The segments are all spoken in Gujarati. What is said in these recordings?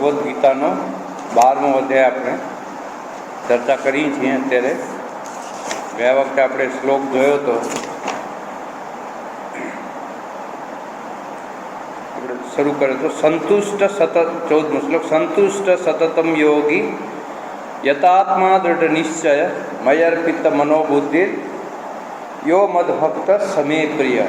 ભગવદ્ ગીતાનો 12મો અધ્યાય આપણે ચર્ચા કરી છીએ. અત્યારે ગયા વખતે આપણે શ્લોક જોયો હતો, આપણે શરૂ કર્યો તો સંતુષ્ટ સતત 14મો શ્લોક. સંતુષ્ટ સતતમ યોગી યતાત્મા દૃઢ નિશ્ચય મયર્પિત મનોબુદ્ધિ યો મદ ભક્ત સમે પ્રિય.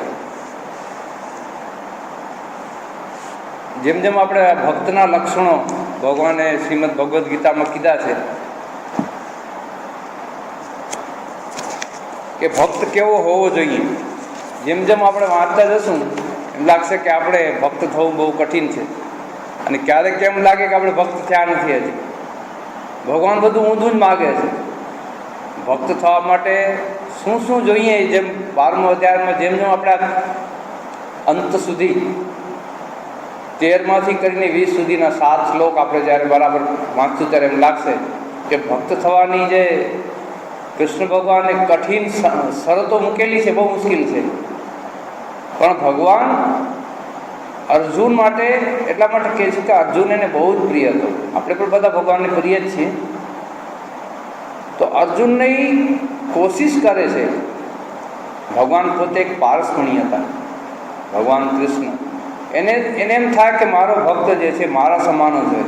જેમ જેમ આપણે ભક્તના લક્ષણો ભગવાને શ્રીમદ ભગવદ્ ગીતામાં કીધા છે કે ભક્ત કેવો હોવો જોઈએ, જેમ જેમ આપણે વાંચતા જશું એમ લાગશે કે આપણે ભક્ત થવું બહુ કઠિન છે. અને ક્યારેક એમ લાગે કે આપણે ભક્ત થયા નથી હજી. ભગવાન બધું ઊંધું જ માગે છે. ભક્ત થવા માટે શું શું જોઈએ, જેમ 12મો અધ્યાયમાં જેમ જેમ આપણે અંત સુધી 13માંથી કરીને 20 સુધીના 7 શ્લોક આપણે જ્યારે બરાબર વાંચશું ત્યારે એમ લાગશે કે ભક્ત થવાની જે કૃષ્ણ ભગવાને કઠિન શરતો મૂકેલી છે બહુ મુશ્કેલ છે. પણ ભગવાન અર્જુન માટે એટલા માટે કહે છે કે અર્જુન એને બહુ જ પ્રિય હતો. આપણે પણ બધા ભગવાનને પ્રિય જ છીએ. તો અર્જુનની કોશિશ કરે છે. ભગવાન પોતે એક પારસમણી હતા, ભગવાન કૃષ્ણ. એને એમ થાય કે મારો ભક્ત જે છે મારા સમાનો છે.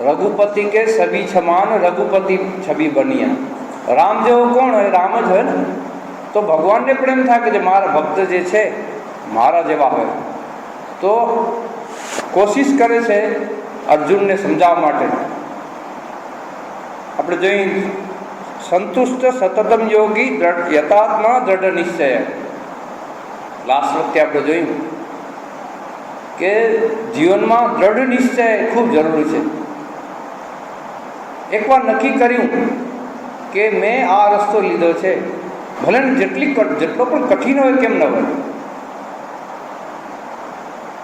રઘુપતિ કે છબી સમાન રઘુપતિ છબી બન્યા. રામ જેવો કોણ હોય? રામ જ હોય ને. તો ભગવાનને પણ એમ થાય કે જે મારા ભક્ત જે છે મારા જેવા હોય. તો કોશિશ કરે છે અર્જુનને સમજાવવા માટે. આપણે જોઈએ સંતુષ્ટ સતતમ યોગી યતાત્મા દ્રઢ નિશ્ચય. લાસ્ટ વખતે આપણે જોયું કે જીવનમાં દ્રઢ નિશ્ચય ખૂબ જરૂરી છે. એકવાર નક્કી કર્યું કે મેં આ રસ્તો લીધો છે, ભલે ને જેટલો પણ કઠિન હોય કેમ ન હોય.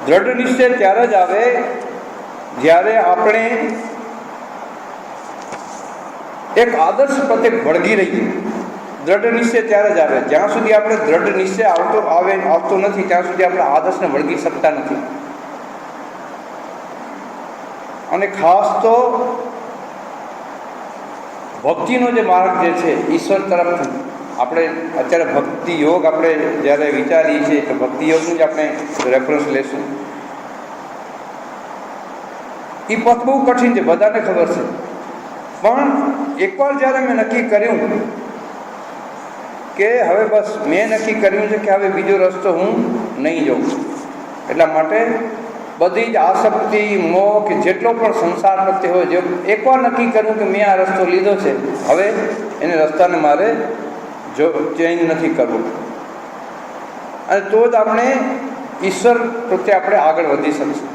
દ્રઢ નિશ્ચય ત્યારે જ આવે જ્યારે આપણે એક આદર્શ પ્રત્યે વળગી રહીએ. દ્રઢ નિશ્ચય ત્યારે જ આવે. જ્યાં સુધી આપણે દ્રઢ નિશ્ચય આવતો નથી ત્યાં સુધી આપણે આદર્શને વળગી શકતા નથી. અને ખાસ તો ભક્તિનો જે માર્ગ જે છે ઈશ્વર તરફથી, આપણે અત્યારે ભક્તિ યોગ આપણે જ્યારે વિચારીએ છીએ તો ભક્તિ યોગનું જ આપણે રેફરન્સ લેશું. એ પથ બહુ કઠિન છે, બધાને ખબર છે. પણ એકવાર જ્યારે મેં નક્કી કર્યું કે હવે બસ મેં નક્કી કર્યું છે કે હવે બીજો રસ્તો હું નહીં જાઉં, એટલા માટે બધી જ આસક્તિ મોહ કે જેટલો પણ સંસાર પ્રત્યે હોય, જે એકવાર નક્કી કર્યું કે મેં આ રસ્તો લીધો છે, હવે એને રસ્તાને મારે ચેન્જ નથી કરવું. અને તો જ આપણે ઈશ્વર પ્રત્યે આપણે આગળ વધી શકીશું.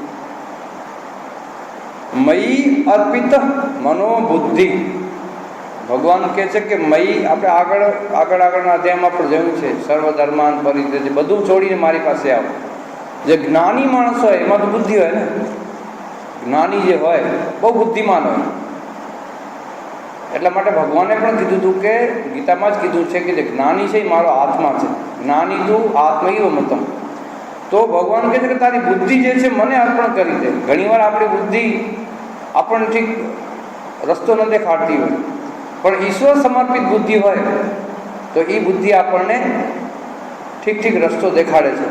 મયી અર્પિત મનોબુદ્ધિ. ભગવાન કહે છે કે મયી, આપણે આગળના અધ્યાયમાં પણ જોયું છે, સર્વધર્માન પરિત્યજ્ય, બધું છોડીને મારી પાસે આવો. જે જ્ઞાની માણસ હોય એમાં તો બુદ્ધિ હોય ને. જ્ઞાની જે હોય બહુ બુદ્ધિમાન હોય. એટલા માટે ભગવાને પણ કીધું હતું કે ગીતામાં જ કીધું છે કે જે જ્ઞાની છે એ મારો આત્મા છે. જ્ઞાની તું આત્મૈવ મતમ. તો ભગવાન કહે છે કે તારી બુદ્ધિ જે છે મને અર્પણ કરી દે. ઘણીવાર આપણી બુદ્ધિ આપણને ઠીક રસ્તો ન દેખાડતી હોય, પણ ઈશ્વર સમર્પિત બુદ્ધિ હોય તો એ બુદ્ધિ આપણને ઠીક રસ્તો દેખાડે છે.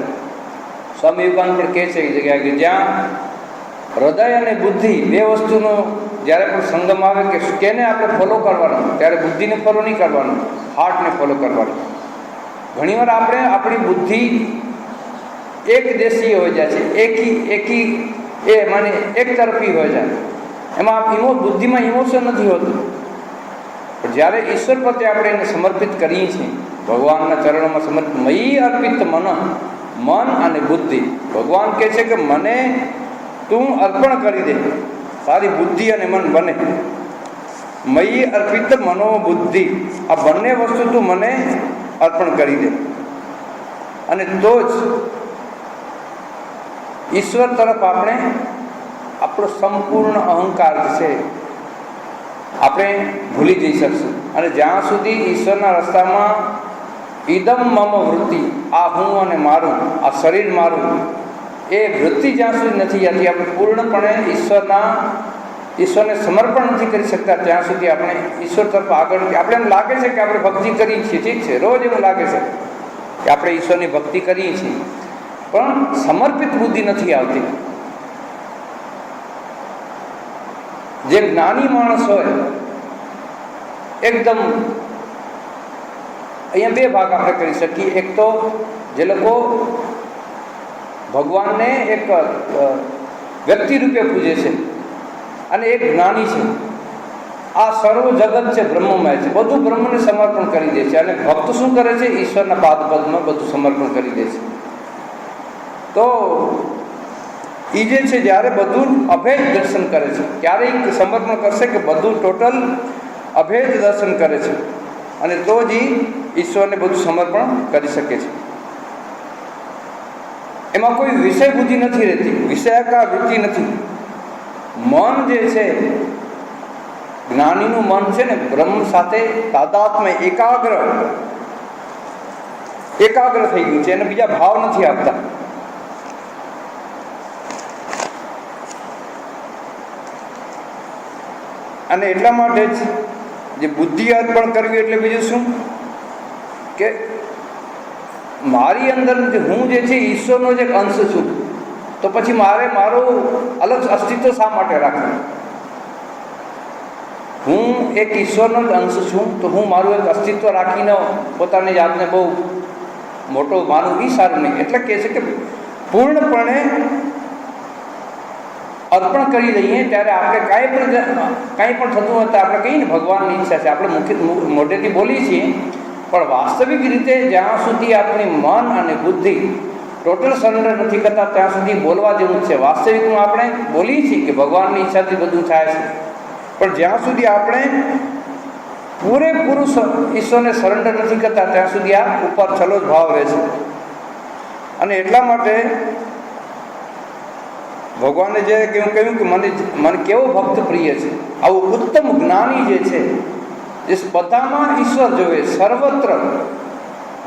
સ્વામી વિવેકાનંદ પણ કહે છે એ જગ્યાએ કે જ્યાં હૃદય અને બુદ્ધિ બે વસ્તુનો જ્યારે પણ સંગમ આવે કે કેને આપણે ફોલો કરવાનું, ત્યારે બુદ્ધિને ફોલો નહીં કરવાનું, હાર્ટને ફોલો કરવાનું. ઘણીવાર આપણે આપણી બુદ્ધિ એક દેશીય હોય જાય છે, એક તરફી હોય જાય. એમાં બુદ્ધિમાં ઇમોશન નથી હોતું. પણ જ્યારે ઈશ્વર પ્રત્યે આપણે એને સમર્પિત કરીએ છીએ, ભગવાનના ચરણોમાં સમર્પિત, મયી અર્પિત મન અને બુદ્ધિ. ભગવાન કહે છે કે મને તું અર્પણ કરી દે, તારી બુદ્ધિ અને મન બને. મયી અર્પિત મનોબુદ્ધિ, આ બંને વસ્તુ તું મને અર્પણ કરી દે. અને તો જ ઈશ્વર તરફ આપણે આપણો સંપૂર્ણ અહંકાર છે આપણે ભૂલી જઈ શકશું. અને જ્યાં સુધી ઈશ્વરના રસ્તામાં ઇદમ મમ વૃત્તિ, આ હું અને મારું, આ શરીર મારું, એ વૃત્તિ જ્યાં સુધી નથી જતી, આપણે પૂર્ણપણે ઈશ્વરને સમર્પણ નથી કરી શકતા ત્યાં સુધી આપણે ઈશ્વર તરફ આગળ, આપણે એમ લાગે છે કે આપણે ભક્તિ કરીએ છીએ, ઠીક છે, રોજ એવું લાગે છે કે આપણે ઈશ્વરની ભક્તિ કરીએ છીએ, પણ સમર્પિત બુદ્ધિ નથી આવતી. જે જ્ઞાની માણસ હોય એકદમ, અહીંયા બે ભાગ આપણે કરી શકીએ. એક તો જે લોકો ભગવાનને એક વ્યક્તિ રૂપે પૂજે છે અને એક જ્ઞાની છે. આ સર્વ જગત છે બ્રહ્મમય છે, બધું બ્રહ્મને સમર્પણ કરી દે છે. અને ભક્ત શું કરે છે? ઈશ્વરના પાદપદમાં બધું સમર્પણ કરી દે છે. તો એ જે છે જ્યારે બધું અભેદ દર્શન કરે છે, ક્યારેય સમર્પણ કરશે કે બધું ટોટલ અભેદ દર્શન કરે છે, અને તો જ ઈશ્વરને બધું સમર્પણ કરી શકે છે. એમાં કોઈ વિષય બુદ્ધિ નથી રહેતી, વિષયાકાર વૃત્તિ નથી. મન જે છે, જ્ઞાનીનું મન છે ને, બ્રહ્મ સાથે તાદાત્મ્ય એકાગ્ર થઈ ગયું છે, એને બીજા ભાવ નથી આપતા. અને એટલા માટે જ જે બુદ્ધિ અર્પણ કરવી એટલે બીજું શું કે મારી અંદર હું જે છે ઈશ્વરનો જ એક અંશ છું, તો પછી મારે મારું અલગ અસ્તિત્વ શા માટે રાખવું? હું એક ઈશ્વરનો જ અંશ છું, તો હું મારું એક અસ્તિત્વ રાખીને પોતાની જાતને બહુ મોટો માનું એ સારું નહીં. એટલે કહે છે કે પૂર્ણપણે અર્પણ કરી દઈએ ત્યારે આપણે કાંઈ પણ થતું હોય તો આપણે કહીએ ને ભગવાનની ઈચ્છા છે, આપણે મોઢેથી બોલીએ છીએ, પણ વાસ્તવિક રીતે જ્યાં સુધી આપણી મન અને બુદ્ધિ ટોટલ સરેન્ડર નથી કરતા ત્યાં સુધી બોલવા જેવું જ છે. વાસ્તવિકમાં આપણે બોલીએ છીએ કે ભગવાનની ઈચ્છાથી બધું થાય છે, પણ જ્યાં સુધી આપણે પૂરેપૂરું ઈશ્વરને સરેન્ડર નથી કરતા ત્યાં સુધી આ ઉપર છલો જ ભાવ રહે છે. અને એટલા માટે ભગવાને જે કહ્યું કે મને કેવો ભક્ત પ્રિય છે, આવું ઉત્તમ જ્ઞાની જે છે, જે બધામાં ઈશ્વર જોવે, સર્વત્ર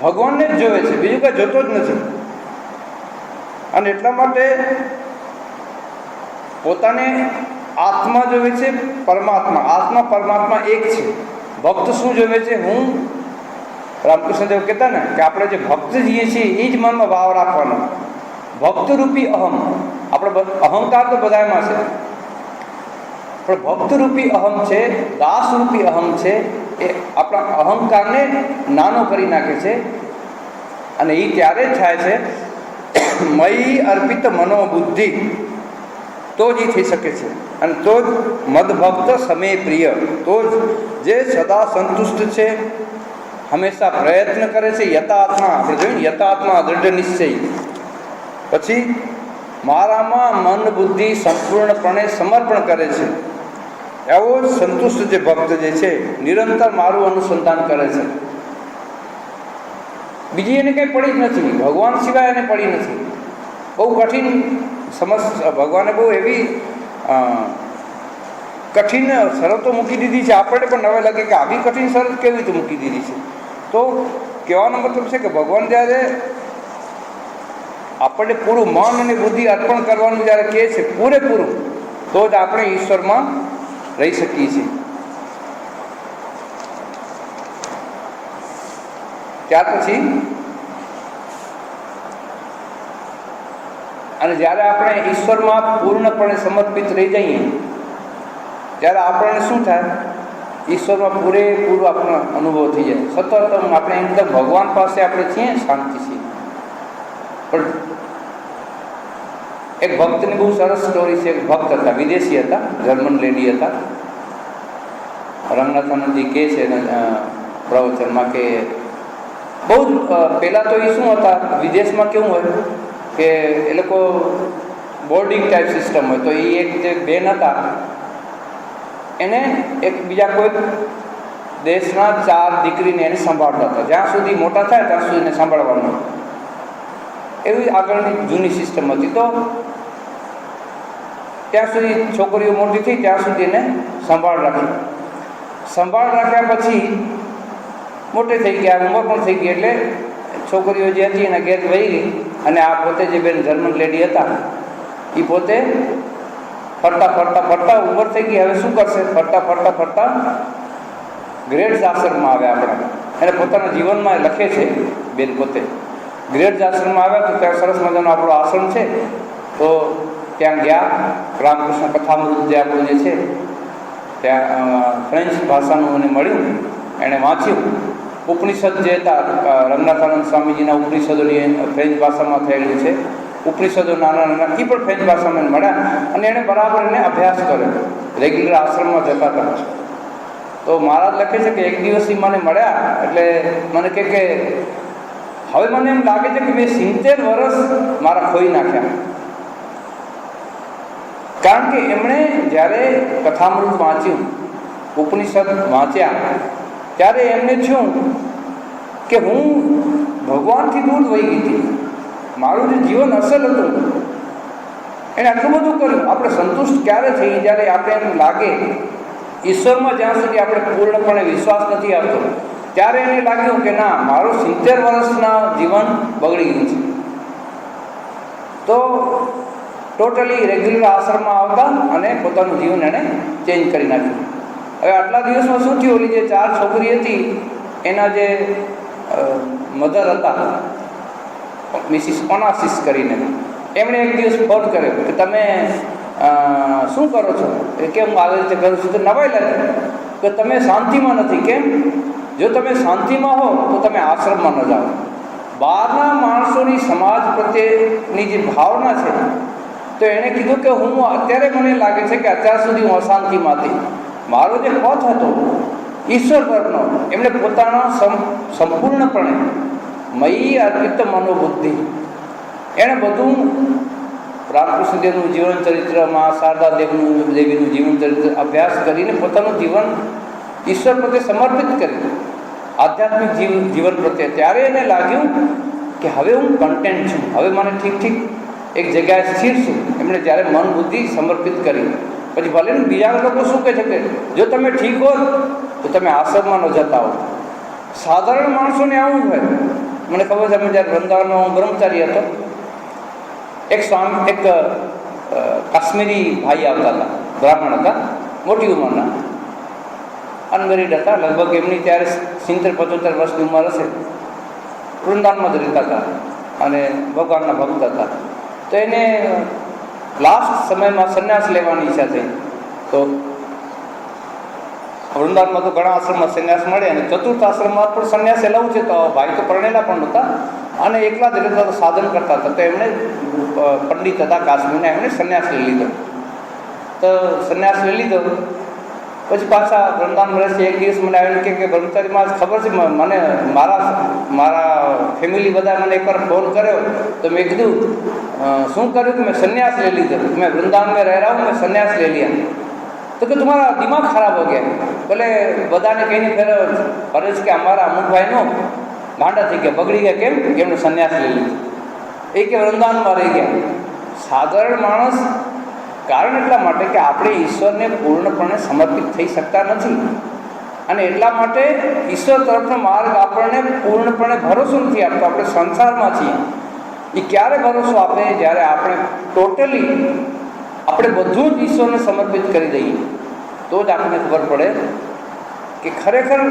ભગવાનને જ જોવે છે, બીજું કંઈ જોતો જ નથી. અને એટલા માટે પોતાને આત્મા જોવે છે, આત્મા પરમાત્મા એક છે. ભક્ત શું જોવે છે? હું રામકૃષ્ણદેવ કહેતા ને કે આપણે જે ભક્ત જઈએ છીએ એ જ મનમાં ભાવ રાખવાનો. ભક્તરૂપી અહમ, આપણે અહંકાર તો બધામાં છે, પણ ભક્તરૂપી અહમ છે, દાસરૂપી અહમ છે, એ આપણા અહંકારને નાનો કરી નાખે છે. અને એ ત્યારે જ થાય છે મયી અર્પિત મનોબુદ્ધિ, તો જ એ થઈ શકે છે. અને તો જ મદભક્ત સમે પ્રિય, તો જ જે સદા સંતુષ્ટ છે, હંમેશા પ્રયત્ન કરે છે, યથાત્મા, આપણે જોયું ને યથાત્મા દૃઢ નિશ્ચય, પછી મારામાં મન બુદ્ધિ સંપૂર્ણપણે સમર્પણ કરે છે, એવો જ સંતુષ્ટ જે ભક્ત જે છે નિરંતર મારું અનુસંધાન કરે છે. બીજી એને કંઈ પડી જ નથી, ભગવાન સિવાય એને પડી નથી. બહુ કઠિન સમસ્યા, ભગવાને બહુ એવી કઠિન શરતો મૂકી દીધી છે, આપણને પણ નવે લાગે કે આવી કઠિન શરત કેવી રીતે મૂકી દીધી છે. તો કહેવાનો મતલબ છે કે ભગવાન જ્યારે આપણને પૂરું મન અને બુદ્ધિ અર્પણ કરવાનું જ્યારે કહે છે પૂરેપૂરું, તો જ આપણે ઈશ્વરમાં રહી શકીએ છીએ. ત્યાર પછી અને જ્યારે આપણે ઈશ્વરમાં પૂર્ણપણે સમર્પિત રહી જઈએ ત્યારે આપણને શું થાય? ઈશ્વરમાં પૂરેપૂરો આપણો અનુભવ થઈ જાય. સતત આપણે એકદમ ભગવાન પાસે આપણે છીએ, શાંતિ છીએ. પણ એક ભક્તની બહુ સરસ સ્ટોરી છે. એક ભક્ત હતા, વિદેશી હતા, જર્મન લેડી હતા. રંગનાથાનંદજી કહે છે પ્રવચનમાં કે બહુ જ પહેલાં તો એ શું હતા, વિદેશમાં કેવું હોય કે એ લોકો બોર્ડિંગ ટાઈપ સિસ્ટમ હોય. તો એ એક જે બેન હતા એને એક બીજા કોઈ દેશના 4 દીકરીને એને સંભાળતા હતા. જ્યાં સુધી મોટા થાય ત્યાં સુધી એને સંભાળવાનું, એવી આગળની જૂની સિસ્ટમ હતી. તો ત્યાં સુધી છોકરીઓ મોટી થઈ ત્યાં સુધી એને સંભાળ રાખ્યા પછી મોટી થઈ ગયા, ઉંમર પણ થઈ ગઈ, એટલે છોકરીઓ જે હતી એના ઘેર વહી ગઈ. અને આ પોતે જે બેન જર્મન લેડી હતા એ પોતે ફરતા ફરતા ફરતા ઉંમર થઈ ગઈ, હવે શું કરશે? ફરતા ફરતા ફરતા ગ્રેડ્સ આશ્રમમાં આવ્યા. આપણા એને પોતાના જીવનમાં લખે છે બેન પોતે. ગ્રેડ્સ આશ્રમમાં આવ્યા તો ત્યાં સરસ મજાનો આપણો આશ્રમ છે, તો ત્યાં ગયા. રામકૃષ્ણ કથામૃત જે આપણું જે છે ત્યાં ફ્રેન્ચ ભાષાનું એને મળ્યું, એણે વાંચ્યું. ઉપનિષદ જે હતા રંગનાથાનંદ સ્વામીજીના ઉપનિષદોની ફ્રેન્ચ ભાષામાં થયેલું છે. ઉપનિષદો નાના નાના એ પણ ફ્રેન્ચ ભાષામાં મળ્યા અને એણે બરાબર એને અભ્યાસ કર્યો. રેગ્યુલર આશ્રમમાં જતા હતા. તો મહારાજ લખે છે કે એક દિવસ મને મળ્યા એટલે મને કે હવે મને એમ લાગે છે કે મેં 70 વર્ષ મારા ખોઈ નાખ્યા. કારણ કે એમણે જ્યારે કથામૃત વાંચ્યું, ઉપનિષદ વાંચ્યા, ત્યારે એમને થયું કે હું ભગવાનથી દૂર વહી ગઈ હતી. મારું જે જીવન અસલ હતું એણે આટલું બધું કર્યું. આપણે સંતુષ્ટ ક્યારે થઈએ? જ્યારે આપણે એમ લાગે ઈશ્વરમાં જ્યાં સુધી આપણે પૂર્ણપણે વિશ્વાસ નથી આવતો ત્યારે એને લાગ્યું કે ના, મારું 70 વર્ષના જીવન બગડી ગયું છે. તો ટોટલી રેગ્યુલર આશ્રમમાં આવતા અને પોતાનું જીવન એણે ચેન્જ કરી નાખ્યું. હવે આટલા દિવસમાં શું થયું? ઓલી જે 4 છોકરી હતી એના જે મધર હતા, મિસિસ ઓનાસિસ કરીને, એમણે એક દિવસ ફોન કર્યો કે તમે શું કરો છો? એ કે હું આવી રીતે કરું છું. તો નવાઈ લાગે કે તમે શાંતિમાં નથી. કેમ? જો તમે શાંતિમાં હો તો તમે આશ્રમમાં ન જાઓ. બહારના માણસોની સમાજ પ્રત્યેની જે ભાવના છે, તો એણે કીધું કે હું અત્યારે મને લાગે છે કે અત્યાર સુધી હું અશાંતિમાં હતી. મારો જે પથ હતો ઈશ્વર તરફનો, એમણે પોતાના સંપૂર્ણપણે મયી અર્પિત મનોબુદ્ધિ, એણે બધું રામકૃષ્ણ દેવનું જીવન ચરિત્રમાં, શારદા દેવીનું જીવન ચરિત્ર અભ્યાસ કરીને પોતાનું જીવન ઈશ્વર પ્રત્યે સમર્પિત કર્યું, આધ્યાત્મિક જીવન પ્રત્યે. ત્યારે એને લાગ્યું કે હવે હું કન્ટેન્ટ છું, હવે મને ઠીક એક જગ્યાએ સ્થિર છું. એમણે જ્યારે મન બુદ્ધિ સમર્પિત કરી. પછી ભલે ને બીજા લોકો શું કહે છે કે જો તમે ઠીક હો તો તમે આશ્રમમાં ન જતા હો. સાધારણ માણસોને આવું જ હોય. મને ખબર છે, અમે જ્યારે વૃંદાવનમાં હું બ્રહ્મચારી હતો, એક કાશ્મીરી ભાઈ આવતા હતા, બ્રાહ્મણ હતા, મોટી ઉંમરના, અનમેરિડ હતા. લગભગ એમની ત્યારે 70-75 વર્ષની ઉંમર હશે. વૃંદાવનમાં જ રહેતા હતા અને ભગવાનના ભક્ત હતા. તો એને લાસ્ટ સમયમાં સંન્યાસ લેવાની ઈચ્છા થઈ. તો વૃંદાવનમાં તો ઘણા આશ્રમમાં સંન્યાસ મળે અને ચતુર્થ આશ્રમમાં પણ સંન્યાસ લેવું છે. તો ભાઈ તો પરણેલા પણ નહોતા અને એકલા જ રહેતા સાધન કરતા હતા. તો એમણે પંડિત હતા કાશ્મીરના, એમણે સંન્યાસ લઈ લીધો. તો સંન્યાસ લઈ લીધો પછી પાછા વૃંદાવન રહે છે. એક દિવસ મને આવીને કે બ્રહ્મચારીમાં ખબર છે, મને મારા ફેમિલી બધા મને એકવાર ફોન કર્યો તો મેં કીધું શું કર્યું? કે મેં સંન્યાસ ले લીધો, मैं वृंदावन में रह रहा हूँ, मैं संन्यास ले लिया. तो कि तुम्हारा दिमाग खराब हो गया. बोले બધાને કહીને ફેર ફરજ કે અમારા અમુકભાઈનો ગાંડા થઈ ગયા, બગડી ગયા. કેમ? કે એમણે સંન્યાસ લઈ લીધો. એ કે વૃંદાવનમાં રહી ગયા. સાધારણ માણસ, કારણ એટલા માટે કે આપણે ઈશ્વરને પૂર્ણપણે સમર્પિત થઈ શકતા નથી અને એટલા માટે ઈશ્વર તરફનો માર્ગ આપણને પૂર્ણપણે ભરોસો નથી આપતો. આપણે સંસારમાં છીએ. એ ક્યારે ભરોસો આપે? જ્યારે આપણે ટોટલી આપણે બધું જ ઈશ્વરને સમર્પિત કરી દઈએ, તો જ આપણને ખબર પડે કે ખરેખર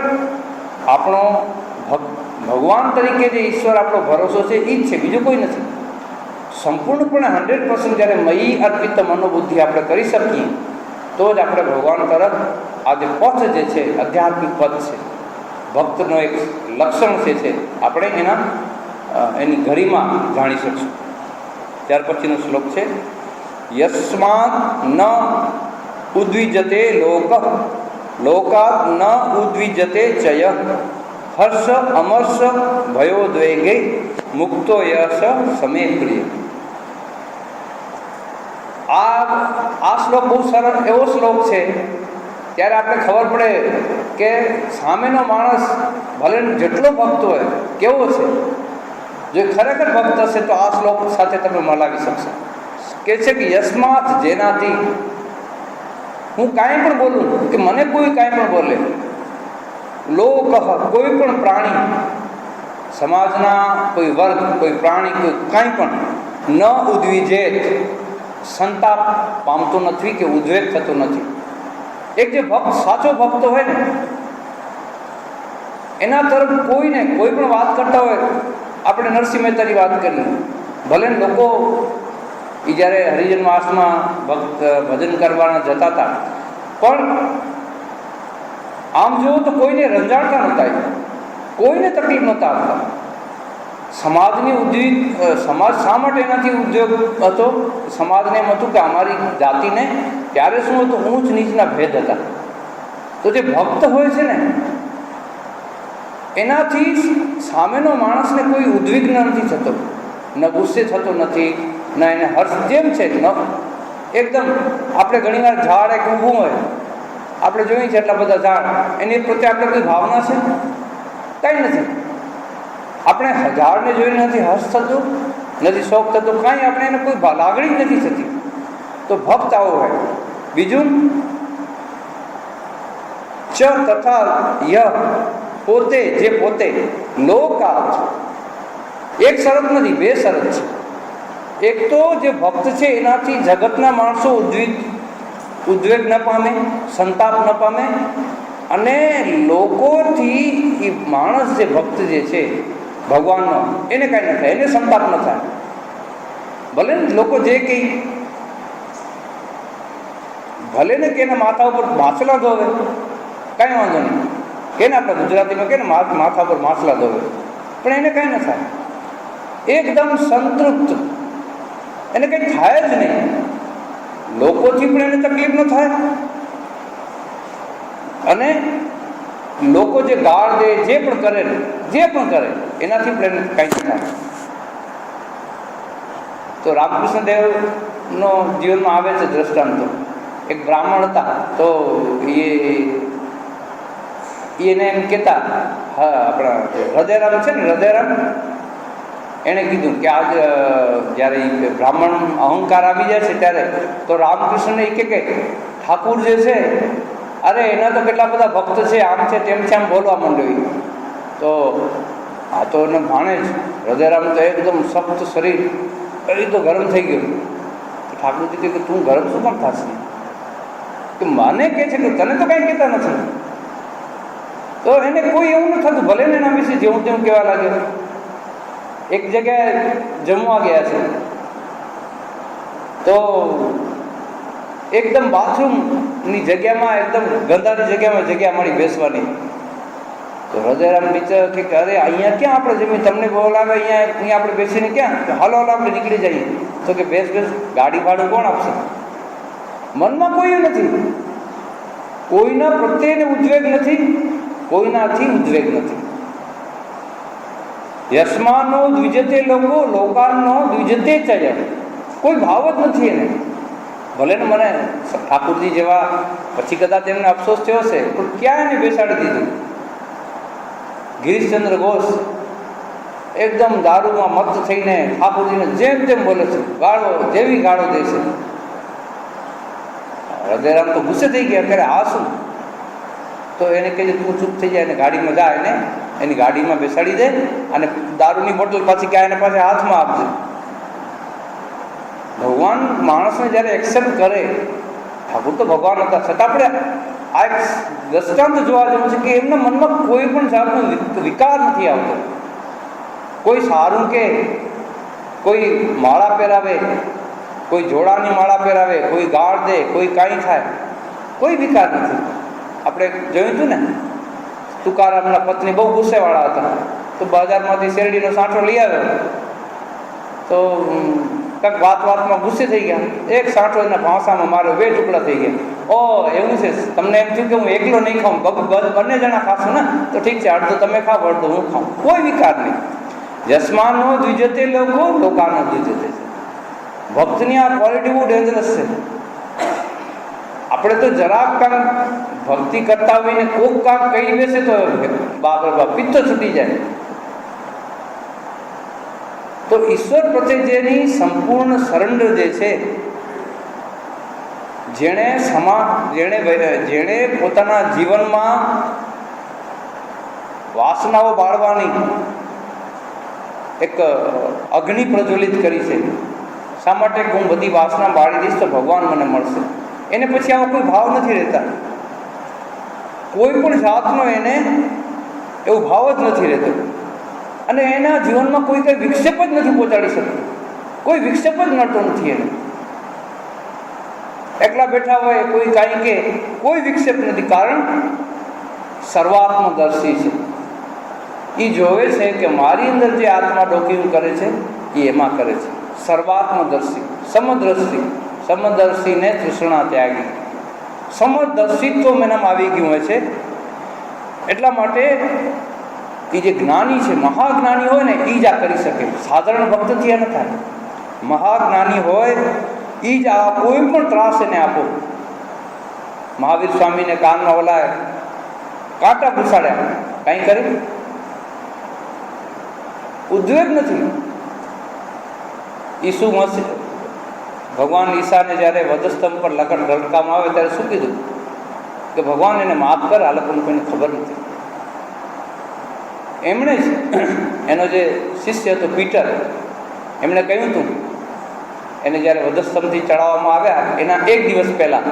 આપણો ભગવાન તરીકે જે ઈશ્વર આપણો ભરોસો છે એ જ છે, બીજું કોઈ નથી. સંપૂર્ણપણે 100% જ્યારે મયી અર્પિત મનોબુદ્ધિ આપણે કરી શકીએ તો જ આપણે ભગવાન તરફ આ જે પથ જે છે, આધ્યાત્મિક પથ છે, ભક્તનો એક લક્ષણ છે, આપણે એની ઘડીમાં જાણી શકશું. ત્યાર પછીનો શ્લોક છે, યસ્માત ન ઉદ્વિજતે લોકાત ન ઉદ્વિજતે ચય હર્ષ અમર્ષ ભયોદ્વેગે મુક્તો યશ સમે પ્રિય. આ શ્લોક બહુ સરળ એવો શ્લોક છે. ત્યારે આપણે ખબર પડે કે સામેનો માણસ ભલે જેટલો ભક્ત હોય કેવો છે. જો ખરેખર ભક્ત હશે તો આ શ્લોક સાથે તમે મલાવી શકશો. કે છે કે યસ્માત, જેનાથી હું કાંઈ પણ બોલું, કે મને કોઈ કાંઈ પણ બોલે, લોક કોઈ પણ પ્રાણી, સમાજના કોઈ વર્ગ, કોઈ પ્રાણી, કોઈ કાંઈ પણ ન ઉદ્વિજેત સંતાપ પામતો નથી કે ઉદ્વેગ થતો નથી. એક જે ભક્ત, સાચો ભક્ત હોય ને, એના તરફ કોઈને કોઈ પણ વાત કરતા હોય, આપણે નરસિંહ મહેતાની વાત કરીએ, ભલે લોકો એ જ્યારે હરિજન માસમાં ભજન કરવાના જતા હતા, પણ આમ જુઓ તો કોઈને રંજાડતા નહોતા, કોઈને તકલીફ નહોતા આપતા. સમાજ શા માટે એનાથી ઉદ્યોગ હતો? સમાજને એમ હતું કે અમારી જાતિને ત્યારે શું હતું, ઊંચ નીચના ભેદ હતા. તો જે ભક્ત હોય છે ને, એનાથી સામેનો માણસને કોઈ ઉદ્વિગ્ન નથી થતો, ન ગુસ્સે થતો નથી, ન એને હર્ષ. જેમ છે એકદમ, આપણે ઘણીવાર ઝાડ એક ઊભું હોય, આપણે જોઈએ છે એટલા બધા ઝાડ, એની પ્રત્યે આપણે કોઈ ભાવના છે? કાંઈ નથી. આપણે ઝાડને જોઈને નથી હર્ષ થતું, નથી શોખ થતો, કાંઈ આપણે એને કોઈ લાગણી નથી થતી. તો ભક્ત આવો હોય. બીજું, ચ તથા ય, પોતે, જે પોતે, લોકાત, એક શરત નથી, બે શરત છે. એક તો જે ભક્ત છે એનાથી જગતના માણસો ઉદ્વેગ ન પામે, સંતાપ ન પામે, અને લોકોથી એ માણસ જે ભક્ત જે છે ભગવાનનો, એને કાંઈ ન થાય, એને સંતાપ ન થાય. ભલે ને લોકો જે કંઈ, ભલે ને કે એના માથા ઉપર માછલા ધોવે, કાંઈ વાંધો નહીં, કે ને આપણે ગુજરાતીમાં કે ને માથા પર માછલા ધોવે, પણ એને કાંઈ ન થાય. એકદમ સંતૃપ્ત, એને કંઈ થાય જ નહીં. લોકોથી પણ એને તકલીફ ન થાય, અને લોકો જે ગાળ દે, જે પણ કરે એનાથી પણ એને કાંઈ ન થાય. તો રામકૃષ્ણ દેવનો જીવનમાં આવે છે દ્રષ્ટાંતો. એક બ્રાહ્મણ હતા, તો એને એમ કહેતા, હા, આપણા હૃદયરામ છે ને, હૃદયરામ, એણે કીધું કે આજ જ્યારે બ્રાહ્મણ અહંકાર આવી જાય છે ત્યારે તો રામકૃષ્ણને એ કે ઠાકુર જે છે, અરે એના તો કેટલા બધા ભક્ત છે, આમ છે તેમ છે, આમ બોલવા માંડ્યો. તો આ તો એને ભાણે જ, હૃદયરામ તો એકદમ સખ્ત શરીર, એ તો ગરમ થઈ ગયું. તો ઠાકુરજી કહે કે તું ગરમ શું પણ થશે? કે મને કહે છે કે તને તો કાંઈ કહેતા નથી. તો એને કોઈ એવું ન થતું, ભલે ને એના વિશે જેવું તેવું કહેવા લાગ્યો. એક જગ્યાએ જમવા ગયા છે, તો એકદમ બાથરૂમની જગ્યામાં, એકદમ ગંદાની જગ્યામાં જગ્યા મળી બેસવાની. તો હૃદયરામ બિચાર કે અરે અહીંયા ક્યાં આપણે જમીન, તમને બોલાવે અહીંયા આપણે બેસીને ક્યાં, હાલો આપણે નીકળી જઈએ. તો કે બેસ, ગાડી ભાડું કોણ આપશે? મનમાં કોઈ નથી, કોઈના પ્રત્યેને ઉદ્વેગ નથી, કોઈનાથી ઉદ્વેગ નથી. યસ્માનો દ્વિજતે લોકો, લોકાનો દ્વિજતે ચય, કોઈ ભાવ જ નથી એને. ભલે ને મને ઠાકુરજી જેવા, પછી કદાચ એમને અફસોસ થયો છે, પણ ક્યાં એને બેસાડી દીધું? ગિરીશચંદ્ર ઘોષ એકદમ દારૂમાં મત્ત થઈને ઠાકુરજીને જેમ તેમ બોલે છે, ગાળો જેવી ગાળો દે છે. હૃદયરામ તો ગુસ્સે થઈ ગયા, અત્યારે આ શું? તો એને કહે તું ચૂપ થઈ જાય, એને ગાડીમાં જા, એને એની ગાડીમાં બેસાડી દે, અને દારૂની બોટલ પાછી ક્યાં એને પાસે હાથમાં આપજે. ભગવાન માણસને જ્યારે એક્સેપ્ટ કરે, ઠાકુર તો ભગવાન હતા, છતાં આપણે આ એક દ્રષ્ટાંત જોવા જેવું છે કે એમના મનમાં કોઈ પણ જાતનો વિકાર નથી આવતો. કોઈ સારું કે, કોઈ માળા પહેરાવે, કોઈ જોડાની માળા પહેરાવે, કોઈ ગાળ દે, કોઈ કાંઈ થાય, કોઈ વિકાર નથી. આપણે જોયું હતું ને, તુકારામના પત્ની બહુ ગુસ્સેવાળા હતા, તો બજારમાંથી શેરડીનો સાંઠો લઈ આવ્યો, તો કંઈક વાતમાં ગુસ્સે થઈ ગયા, એક સાંઠો એના ભાંસામાં માર્યો, 2 ટુકડા થઈ ગયા. ઓ એવું છે, તમને એમ થયું કે હું એકલો નહીં ખાઉં, બંને જણા ખાશું ને, તો ઠીક છે, અડધો તમે ખાવ, અડધો હું ખાઉં, કોઈ વિકાર નહીં. યસ્માનો દ્વિજતે લોકો, લોકાનો દ્વિજતે. ભક્તની આ ક્વોલિટી બહુ ડેન્જરસ છે. આપણે તો જરાક કામ ભક્તિ કરતા હોઈને કોક કામ કહી બેસે તો બાપ પિત્ત છૂટી જાય. તો ઈશ્વર પ્રત્યે જેની સંપૂર્ણ સરેન્ડર જે છે, જેણે પોતાના જીવનમાં વાસનાઓ બાળવાની એક અગ્નિ પ્રજ્વલિત કરી છે. શા માટે હું બધી વાસના બાળી દઈશ તો ભગવાન મને મળશે. એને પછી આવો કોઈ ભાવ નથી રહેતા, કોઈ પણ જાતનો એને એવો ભાવ જ નથી રહેતો, અને એના જીવનમાં કોઈ કંઈ વિક્ષેપ જ નથી પહોંચાડી શકતું, કોઈ વિક્ષેપ જ નડતો નથી એને. એકલા બેઠા હોય કોઈ કાંઈ કે કોઈ વિક્ષેપ નથી, કારણ સર્વાત્મદર્શી છે. એ જોવે છે કે મારી અંદર જે આત્મા ડોકિયું કરે છે એ એમાં કરે છે. સર્વાત્મદર્શી, સમદર્શી, સમદર્શીને તૃષ્ણા ત્યાગી, સમદર્શિત્વ એનામાં આવી ગયું હોય છે. એટલા માટે એ જે જ્ઞાની છે, મહાજ્ઞાની હોય ને એ જ આ કરી શકે. સાધારણ ભક્તથી આ ન થાય. મહાજ્ઞાની હોય એ જ આ કોઈ પણ ત્રાસ એને આપો. મહાવીર સ્વામીને કાનમાં ઓલા કાંટા ઘુસાડ્યા, કાંઈ કર્યું? ઉદ્વેગ નથી. ઈસુ મસીહ ભગવાન ઈસાને જ્યારે વધસ્તંભ પર લટકાવવામાં આવે ત્યારે શું કીધું? કે ભગવાન એને માફ કર, આ લોકોને કોઈને ખબર નથી. એમણે જ એનો જે શિષ્ય હતો પીટર, એમણે કહ્યું હતું, એને જ્યારે વધસ્તંભથી ચડાવવામાં આવ્યા એના એક દિવસ પહેલાં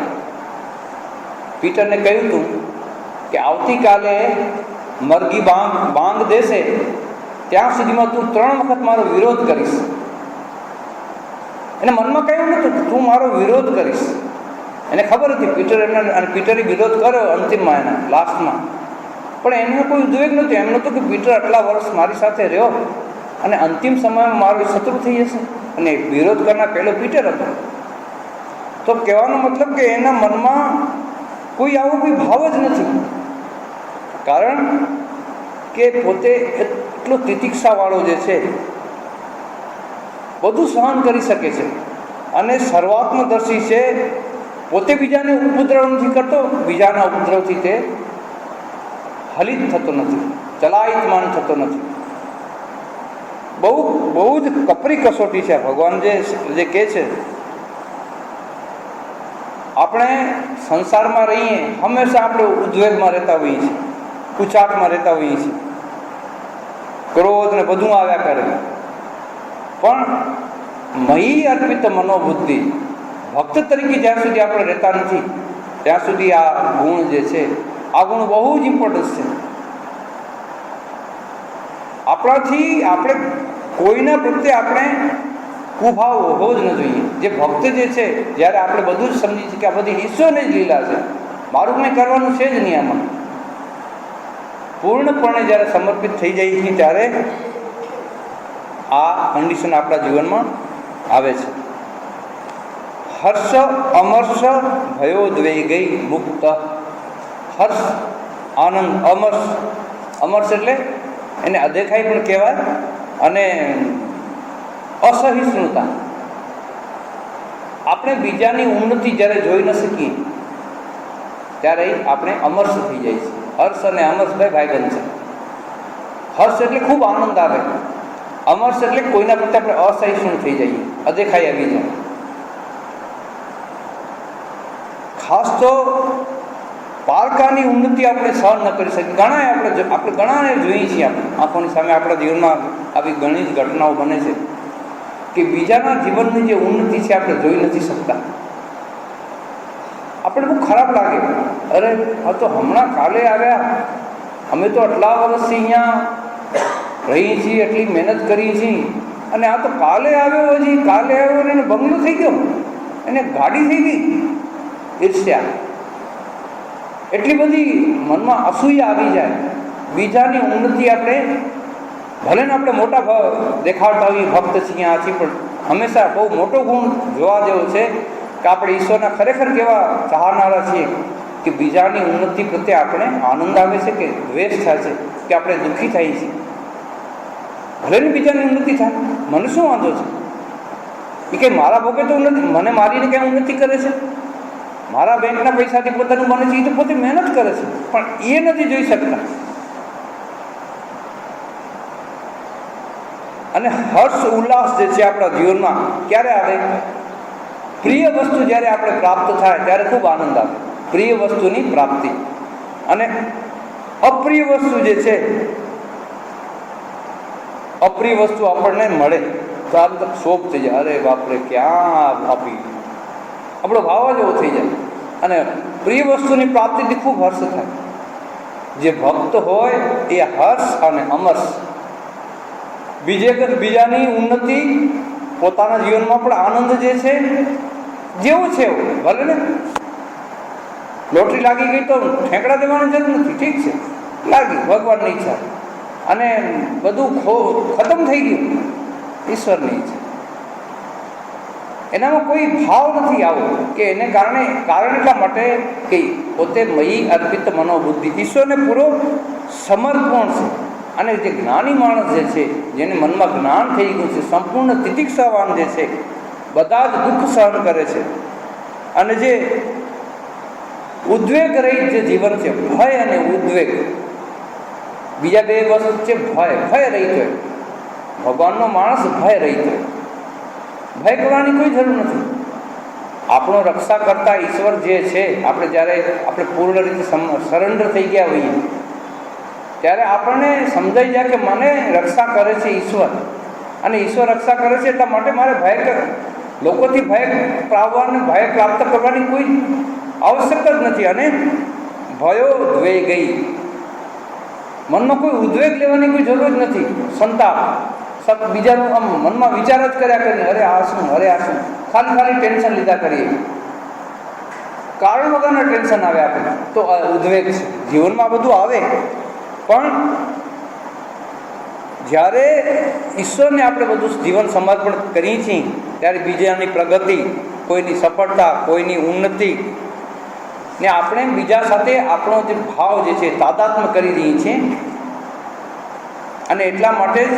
પીટરને કહ્યું હતું કે આવતીકાલે મરઘી બાંગ દેશે ત્યાં સુધીમાં તું 3 વખત મારો વિરોધ કરીશ. એને મનમાં કહ્યું નતું તું મારો વિરોધ કરીશ. એને ખબર હતી પીટરે વિરોધ કર્યો અંતિમમાં, એના લાસ્ટમાં, પણ એને કોઈ ઉદ્વેગ નહોતો. એમ નહોતું કે પીટર આટલા વર્ષ મારી સાથે રહ્યો અને અંતિમ સમયમાં મારો શત્રુ થઈ જશે. અને વિરોધ કરનાર પહેલો પીટર હતો. તો કહેવાનો મતલબ કે એના મનમાં કોઈ આવો કોઈ ભાવ જ નથી, કારણ કે પોતે એટલો તિતિક્ષાવાળો જે છે, બધું સહન કરી શકે છે અને સર્વાત્મદર્શી છે. પોતે બીજાને ઉપદ્રવ નથી કરતો, બીજાના ઉપદ્રવથી તે હલિત થતો નથી, ચલાયમાન થતો નથી. બહુ જ કપરી કસોટી છે. ભગવાન જે કહે છે, આપણે સંસારમાં રહીએ હંમેશા આપણે ઉદ્વેગમાં રહેતા હોઈએ છીએ, કુચાટમાં રહેતા હોઈએ છીએ, ક્રોધ ને બધું આવ્યા કરે. પણ મયી અર્પિત મનોબુદ્ધિ, ભક્ત તરીકે જ્યાં સુધી આપણે રહેતા નથી ત્યાં સુધી આ ગુણ જે છે, આ ગુણ બહુ જ ઇમ્પોર્ટન્સ છે. આપણાથી આપણે કોઈના પ્રત્યે આપણે કુભાવ હોવો જ ન જોઈએ. જે ભક્ત જે છે, જ્યારે આપણે બધું જ સમજીએ છીએ કે આ બધી ઈશ્વરની જ લીલા છે, મારું કંઈ કરવાનું છે જ નહીં, આમાં પૂર્ણપણે જ્યારે સમર્પિત થઈ જાય છે ત્યારે આ કન્ડિશન આપણા જીવનમાં આવે છે. હર્ષ અમર્ષ ભયોદ્વેગૈ મુક્ત. હર્ષ, આનંદ, અમર્ષ, અમર્ષ એટલે એને અદેખાઈ પણ કહેવાય, અને અસહિષ્ણુતા. આપણે બીજાની ઉન્નતિ જ્યારે જોઈ ન શકીએ ત્યારે આપણે અમર્ષ થઈ જાય છે. હર્ષ અને અમર્ષ ભાઈબંધ છે. હર્ષ એટલે ખૂબ આનંદ આવે, અમર્ષ એટલે કોઈના પ્રત્યે આપણે અસહિષ્ણુ થઈ જઈએ, અદેખાઈ આવી જાય. ખાસ તો પારકાની ઉન્નતિ આપણે સહન ન કરી શકીએ. આપણે ઘણાને જોઈએ છીએ, આપણે આંખોની સામે આપણા જીવનમાં આવી ઘણી જ ઘટનાઓ બને છે કે બીજાના જીવનની જે ઉન્નતિ છે આપણે જોઈ નથી શકતા. આપણે બહુ ખરાબ લાગે, અરે આ તો હમણાં કાલે આવ્યા, અમે તો આટલા વર્ષથી અહીંયા રહીએ છીએ, એટલી મહેનત કરીએ છીએ, અને આ તો કાલે આવ્યો, હજી કાલે આવ્યો અને એને બંગલો થઈ ગયો, એને ગાડી થઈ ગઈ. ઈર્ષ્યા, એટલી બધી મનમાં અસૂયા આવી જાય. બીજાની ઉન્નતિ આપણે ભલે ને આપણે મોટા દેખાડતા હોઈએ, ભક્ત છીએ, આ છીએ, પણ હંમેશા બહુ મોટો ગુણ જોવા જેવો છે કે આપણે ઈશ્વરના ખરેખર કેવા ચાહનારા છીએ કે બીજાની ઉન્નતિ પ્રત્યે આપણે આનંદ આવે છે કે દ્વેષ થાય છે, કે આપણે દુઃખી થઈએ છીએ. ભલે ને બીજાની ઉન્નતિ થાય, મને શું વાંધો છે? એ કંઈ મારા ભોગે તો ઉન્નતિ, મને મારીને કંઈ ઉન્નતિ કરે છે? મારા બેંકના પૈસાથી પોતાનું બને છે, એ તો પોતે મહેનત કરે છે, પણ એ નથી જોઈ શકતા. અને હર્ષ ઉલ્લાસ જે છે આપણા જીવનમાં ક્યારે આવે? પ્રિય વસ્તુ જ્યારે આપણે પ્રાપ્ત થાય ત્યારે ખૂબ આનંદ આવે, પ્રિય વસ્તુની પ્રાપ્તિ. અને અપ્રિય વસ્તુ જે છે અપ્રિય વસ્તુ આપણને મળે તો આ તો શોભ થઈ જાય, અરે બાપરે ક્યાં આપી, આપણો ભાવ જ એવો થઈ જાય. અને પ્રિય વસ્તુની પ્રાપ્તિથી ખૂબ હર્ષ થાય. જે ભક્ત હોય એ હર્ષ અને અમર્ષ, બીજાની ઉન્નતિ, પોતાના જીવનમાં પણ આનંદ જે છે જેવું છે એવું. ભલે ને લોટરી લાગી ગઈ તો ઠેકડા દેવાની જરૂર નથી, ઠીક છે લાગી, ભગવાનની ઈચ્છા, અને બધું ખતમ થઈ ગયું, ઈશ્વરની ઈચ્છા. એનામાં કોઈ ભાવ નથી આવો કે એને કારણ એટલા માટે કે પોતે મયી અર્પિત મનોબુદ્ધિ, ઈશ્વરને પૂરો સમર્પણ છે. અને જે જ્ઞાની માણસ જે છે, જેને મનમાં જ્ઞાન થઈ ગયું છે, સંપૂર્ણ તિતિક્ષાવાન જે છે, બધા જ દુઃખ સહન કરે છે. અને જે ઉદ્વેગ રહિત જે જીવન છે, ભય અને ઉદ્વેગ, બીજા બે વસ્તુ છે. ભય રહિત હોય, ભગવાનનો માણસ ભય રહિત હોય, ભય કરવાની કોઈ જરૂર નથી. આપણો રક્ષા કરતા ઈશ્વર જે છે, જ્યારે આપણે પૂર્ણ રીતે સરેન્ડર થઈ ગયા હોઈએ ત્યારે આપણને સમજાઈ જાય કે મને રક્ષા કરે છે ઈશ્વર, અને ઈશ્વર રક્ષા કરે છે એટલા માટે મારે લોકોથી ભય પ્રાપ્ત કરવાની કોઈ આવશ્યકતા જ નથી. અને ભયો દ્વે ગઈ, મનમાં કોઈ ઉદ્વેગ લેવાની કોઈ જરૂર જ નથી. સંતાપ બીજાનું આમ મનમાં વિચાર જ કર્યા કરીએ, અરે આ શું, ખાલી ટેન્શન લીધા કરીએ, કારણ વગરના ટેન્શન આવે આપણે, તો ઉદ્વેગ છે. જીવનમાં બધું આવે, પણ જ્યારે ઈશ્વરને આપણે બધું જીવન સમર્પણ કરીએ છીએ ત્યારે બીજાની પ્રગતિ, કોઈની સફળતા, કોઈની ઉન્નતિ ને આપણે બીજા સાથે આપણો જે ભાવ જે છે તાદાત્મ્ય કરી દઈએ છીએ. અને એટલા માટે જ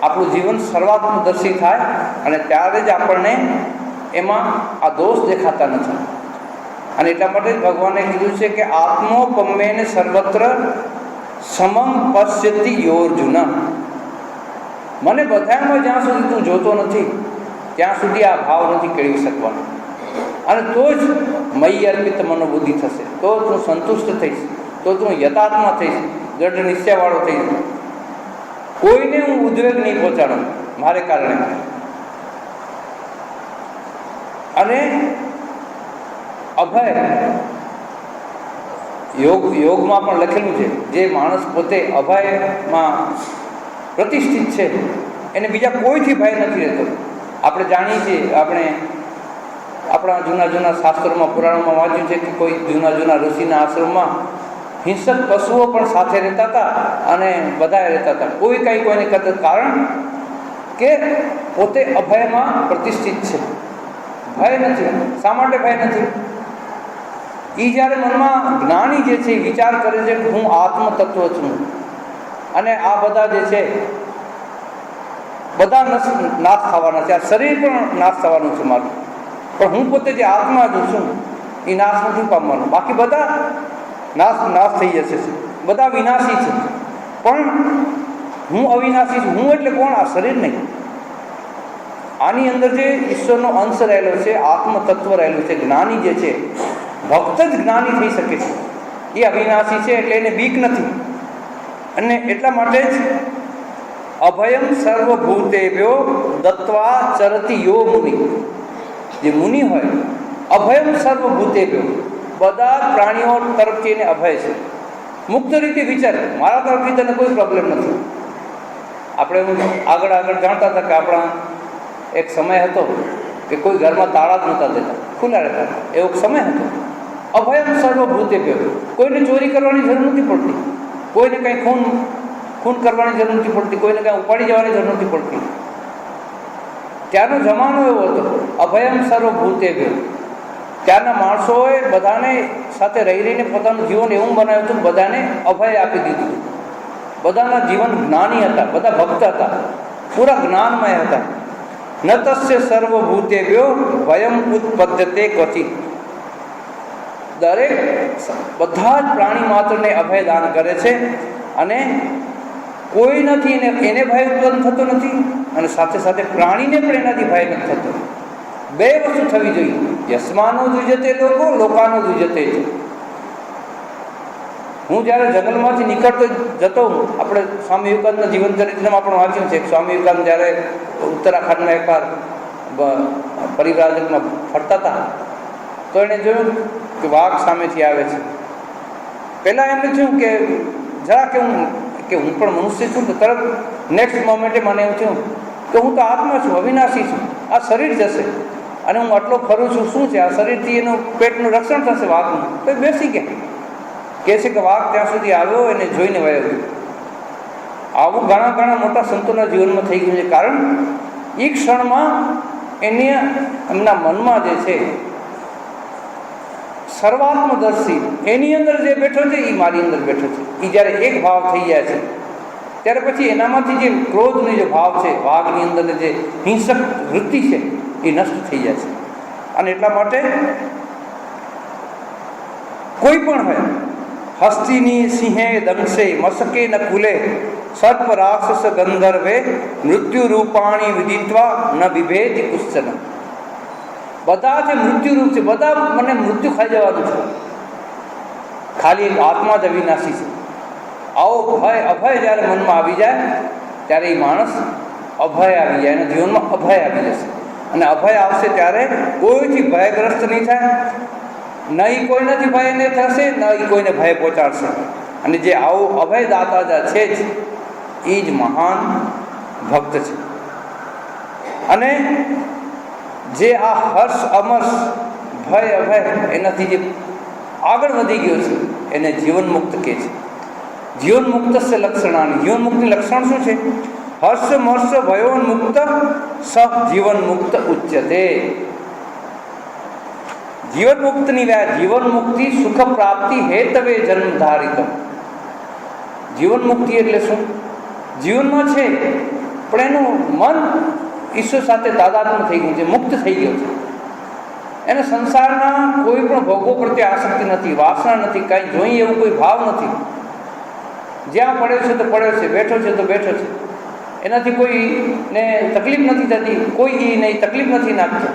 આપણું જીવન સર્વાત્મદર્શી થાય, અને ત્યારે જ આપણને એમાં આ દોષ દેખાતા નથી. અને એટલા માટે જ ભગવાને કીધું છે કે આત્મોપમ્યેન સર્વત્ર સમમ પશ્યતિ યોર્જુન. મને બધામાં જ્યાં સુધી તું જોતો નથી ત્યાં સુધી આ ભાવ નથી કેળવી શકવાનો. અને તો જ મયી અર્પિત મનોબુદ્ધિ થશે, તો તું સંતુષ્ટ થઈશ, તો તું યથાત્મા થઈશ, દ્રઢ નિશ્ચયવાળો થઈશ. કોઈને હું ઉદ્વેગ નહીં પહોંચાડું મારે કારણે. અને અભય યોગમાં પણ લખેલું છે, જે માણસ પોતે અભયમાં પ્રતિષ્ઠિત છે એને બીજા કોઈથી ભય નથી રહેતો. આપણે જાણીએ છીએ, આપણે આપણા જૂના શાસ્ત્રોમાં, પુરાણોમાં વાંચ્યું છે કે કોઈ જૂના ઋષિના આશ્રમમાં હિંસક પશુઓ પણ સાથે રહેતા હતા અને બધા રહેતા હતા. કોઈ કંઈ કોઈને કરતા, કારણ કે પોતે અભયમાં પ્રતિષ્ઠિત છે, ભય નથી. શા માટે ભય નથી? એ જ્યારે મનમાં જ્ઞાની જે છે વિચાર કરે છે કે હું આત્મ તત્વ છું, અને આ બધા જે છે બધા નાશ થવાના છે, આ શરીર પણ નાશ થવાનું છે મારું, પણ હું પોતે જે આત્મા જ છું એ નાશ નથી પામવાનું. બાકી બધા નાશ થઈ જશે, બધા વિનાશી છે, પણ હું અવિનાશી છું. હું એટલે કોણ? આ શરીર નહીં. આની અંદર જે ઈશ્વરનો અંશ રહેલો છે, આત્મતત્વ રહેલું છે, જ્ઞાની જે છે, ભક્ત જ જ્ઞાની થઈ શકે છે. એ અવિનાશી છે એટલે એને બીક નથી. અને એટલા માટે જ અભયમ સર્વભૂતેભ્યો દત્વા ચરતી યો મુનિ. જે મુનિ હોય, અભયમ સર્વભૂતેભ્યો, બધા પ્રાણીઓ તરફથી એને અભય છે. મુક્ત રીતે વિચાર, મારા તરફથી તને કોઈ પ્રોબ્લેમ નથી. આપણે આગળ જાણતા હતા કે આપણા એક સમય હતો કે કોઈ ઘરમાં તાળા જ નહોતા દેતા, ખુલ્લા રહેતા, એવો સમય હતો. અભયમ સર્વભૂતેભ્યો, કોઈને ચોરી કરવાની જરૂર નથી પડતી, કોઈને કંઈ ખૂન કરવાની જરૂર નથી પડતી, કોઈને કાંઈ ઉપાડી જવાની જરૂર નથી પડતી. ત્યારનો જમાનો એવો હતો, અભયમ સર્વભૂતેભ્યો. ત્યારના માણસોએ બધાને સાથે રહીને પોતાનું જીવન એવું બનાવ્યું હતું, બધાને અભય આપી દીધું. બધાના જીવન જ્ઞાની હતા, બધા ભક્ત હતા, પૂરા જ્ઞાનમય હતા. ન તસ્ય સર્વભૂતેભ્યો ભયમ ઉત્પદ્યતે ક્વચિત. દરેક બધા જ પ્રાણી માત્રને અભય દાન કરે છે, અને કોઈ નથી એને ભય ઉત્પન્ન થતો નથી, અને સાથે સાથે પ્રાણીને પણ એનાથી ભય નથી થતો. બે વસ્તુ થવી જોઈએ, યસ્માનો દ્વિજતે લોકાનો દ્વિજતે છે. હું જ્યારે જંગલમાંથી નીકળતો જતો હું, આપણે સ્વામી વિવેકાનંદના જીવન ચરિત્રમાં પણ વાંચ્યું છે. સ્વામી વિવેકાનંદ જ્યારે ઉત્તરાખંડમાં એકવાર પરિવ્રાજકમાં ફરતા હતા તો એણે જોયું કે વાઘ સામેથી આવે છે. પહેલાં એમને થયું કે જરા કે હું પણ મનુષ્ય છું, તો તરત નેક્સ્ટ મોમેન્ટે મને એવું થયું કે હું તો આત્મા છું, અવિનાશી છું, આ શરીર જશે અને હું આટલો ફરું છું, શું છે આ શરીરથી એનું પેટનું રક્ષણ થશે વાઘનું. તો બેસી ગયા. કહે છે કે વાઘ ત્યાં સુધી આવ્યો એને જોઈને વયો ગયો. આવું ઘણા ઘણા મોટા સંતોના જીવનમાં થઈ ગયું છે. કારણ એ ક્ષણમાં એમના મનમાં જે છે સર્વાત્મદર્શી, એની અંદર જે બેઠો છે એ મારી અંદર બેઠો છે. એ જ્યારે એક ભાવ થઈ જાય છે ત્યારે પછી એનામાંથી જે ક્રોધનો જે ભાવ છે, વાઘની અંદર જે હિંસક વૃત્તિ છે એ નષ્ટ થઈ જાય છે. અને એટલા માટે કોઈ પણ હોય, હસ્તિની સિંહે દંશે મસકે ન કુલે સર્પ રાક્ષસ ગંધર્વે મૃત્યુ રૂપાણી વિદિત્વા ન વિભેદી કુશ્ચન. બધા છે મૃત્યુરૂપ છે, બધા મને મૃત્યુ ખાઈ જવાનું છે. ખાલી આત્મા જ અવિનાશી છે. આવો ભય અભય જ્યારે મનમાં આવી જાય ત્યારે એ માણસ અભય આવી જાય, એના જીવનમાં અભય આવી જશે. અને અભય આવશે ત્યારે કોઈથી ભયગ્રસ્ત નહીં થાય, નહીં કોઈનાથી ભય નહીં થશે, નહીં કોઈને ભય પહોંચાડશે. અને જે આવો અભય દાતા છે જ એ જ મહાન ભક્ત છે. અને જે આ હર્ષ અમર્ષ ભય અભય એનાથી જે આગળ વધી ગયો છે એને જીવન મુક્ત કહે છે. જીવન મુક્ત છે લક્ષણાની. જીવન મુક્તની લક્ષણ શું છે? હર્ષ મર્ષ ભયોન્મુક્ત સ જીવન મુક્ત ઉચ્યતે. જીવન મુક્તની વ્યાખ્યા, જીવન મુક્તિ સુખ પ્રાપ્તિ હેતવે જન્મ ધારિતમ. જીવન મુક્તિ એટલે શું? જીવનમાં છે પણ એનું મન ઈશ્વર સાથે તાદાત્મ્ય થઈ ગયું છે, મુક્ત થઈ ગયો છે. એને સંસારના કોઈ પણ ભોગો પ્રત્યે આસક્તિ નથી, વાસના નથી, કાંઈ જોઈએ એવું કોઈ ભાવ નથી. જ્યાં પડ્યો છે તો પડ્યો છે, બેઠો છે તો બેઠો છે, એનાથી કોઈને તકલીફ નથી થતી, કોઈ એને તકલીફ નથી નાખતો.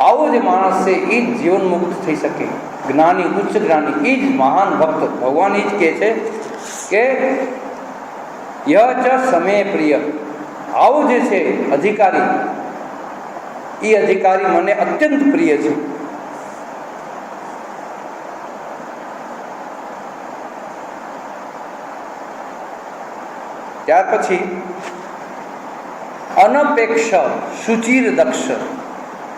આવો જે માણસ છે એ જ જીવન મુક્ત થઈ શકે. જ્ઞાની, ઉચ્ચ જ્ઞાની, એ જ મહાન ભક્ત. ભગવાન એ જ કહે છે કે ય ચ સમે પ્રિય. આવો જે છે અધિકારી, એ અધિકારી મને અત્યંત પ્રિય છે. ત્યાર પછી અનપેક્ષ શુચિર દક્ષ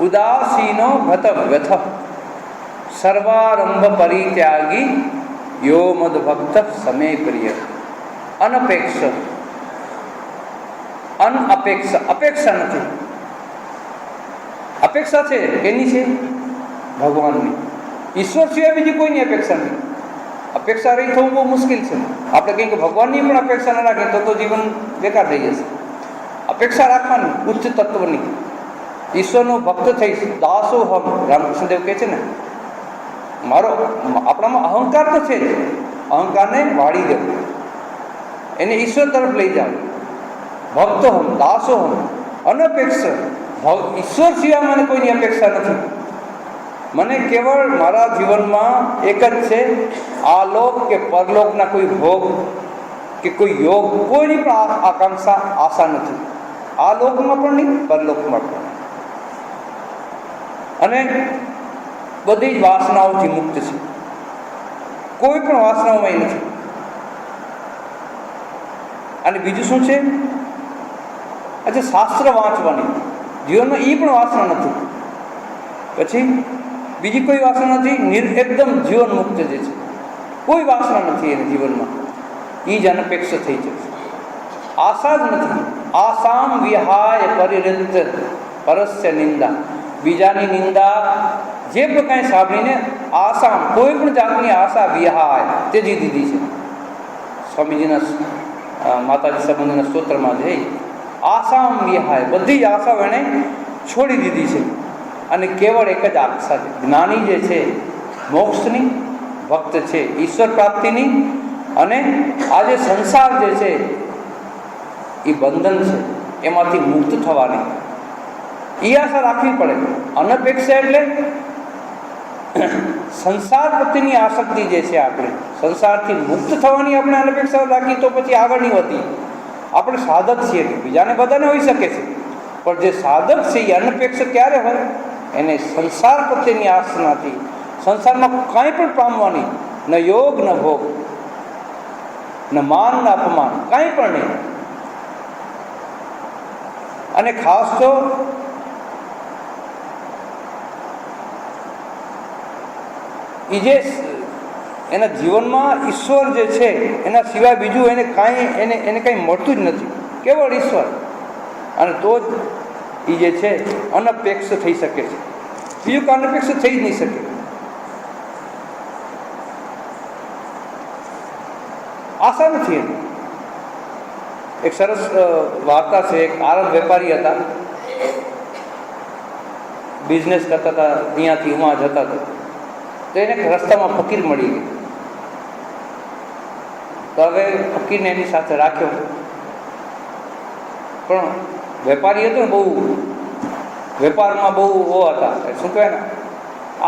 ઉદાસીનો ભત વ્યથ સર્વારંભ પરિત્યાગી યો મદ ભક્ત સમે પ્રિય. અનપેક્ષ, અનઅપેક્ષ, અપેક્ષા નથી. અપેક્ષા છે એની છે ભગવાનની. ઈશ્વર સિવાય બીજી કોઈની અપેક્ષા નહીં. અપેક્ષા રહી થવું બહુ મુશ્કેલ છે. આપણે કંઈક ભગવાનની પણ અપેક્ષા ન રાખીએ તો જીવન બેકાર થઈ જશે. અપેક્ષા રાખવાની ઉચ્ચ તત્વની. ઈશ્વરનો ભક્ત થઈશ, દાસો હમ. રામકૃષ્ણદેવ કહે છે ને, મારો આપણામાં અહંકાર તો છે જ, અહંકારને વાળી દેવો, એને ઈશ્વર તરફ લઈ જાઓ. ભક્તો હમ, દાસો હમ, અનપેક્ષ. ઈશ્વર સિવાય મને કોઈની અપેક્ષા નથી. મને કેવળ મારા જીવનમાં એક જ છે, આ લોક કે પરલોકના કોઈ ભોગ કે કોઈ યોગ, કોઈની પણ આકાંક્ષા, આશા નથી. આ લોકમાં પણ નહીં, પરલોકમાં પણ. અને બધી જ વાસનાઓથી મુક્ત છે. કોઈ પણ વાસનાઓમાં એ નથી. અને બીજું શું છે? અચ્છા, શાસ્ત્ર વાંચવાની જીવનમાં એ પણ વાસના નથી. પછી બીજી કોઈ વાસના નથી. એકદમ જીવન મુક્ત જે છે, કોઈ વાસના નથી એને જીવનમાં. એ જ અનપેક્ષ થઈ જશે. આશા જ નથી. આસામ વિહાય પરિવૃત્ત પરસ્ય નિંદા. બીજાની નિંદા જે પ્રકારે સાંભળીને આસામ, કોઈ પણ જાતની આશા વિહાય તેજી દીધી છે. સ્વામીજીના માતાજી સંબંધના સ્તોત્રમાં જઈ આસામ વિહાય, બધી જ આશાઓ એણે છોડી દીધી છે. અને કેવળ એક જ આશા છે, જ્ઞાની જે છે મોક્ષની, ભક્ત છે ઈશ્વર પ્રાપ્તિની. અને આ જે સંસાર જે છે એ બંધન છે, એમાંથી મુક્ત થવાની એ આશા રાખવી પડે. અનપેક્ષા એટલે સંસાર પ્રત્યેની આસક્તિ જે છે, આપણે સંસારથી મુક્ત થવાની આપણે અનપેક્ષા રાખી તો પછી આગળ નહીં વધીએ. આપણે સાધક છીએ, બીજાને બધાને હોઈ શકે છે, પણ જે સાધક છે એ અનપેક્ષ ક્યારે હોય? એને સંસાર પ્રત્યેની આસનાથી, સંસારમાં કાંઈ પણ પામવાની, ન યોગ ન ભોગ, ન માન ન અપમાન, કાંઈ પણ નહીં. અને ખાસ તો એ જે એના જીવનમાં ઈશ્વર જે છે એના સિવાય બીજું એને કંઈ મળતું જ નથી, કેવળ ઈશ્વર. અને તો જ એ જે છે અનપેક્ષ થઈ શકે છે, બીજું કે અનપેક્ષ થઈ જ નહીં શકે. આશા નથી એની. એક સરસ વાર્તા છે. એક આરબ વેપારી હતા, બિઝનેસ કરતા હતા, અહીંયાથી ઉમાં જતા હતા. તો એને રસ્તામાં ફકીર મળી ગઈ. તો હવે ફકીરને એની સાથે રાખ્યો, પણ વેપારી હતો ને, બહુ વેપારમાં બહુ હતા, શું કહેવાય ને,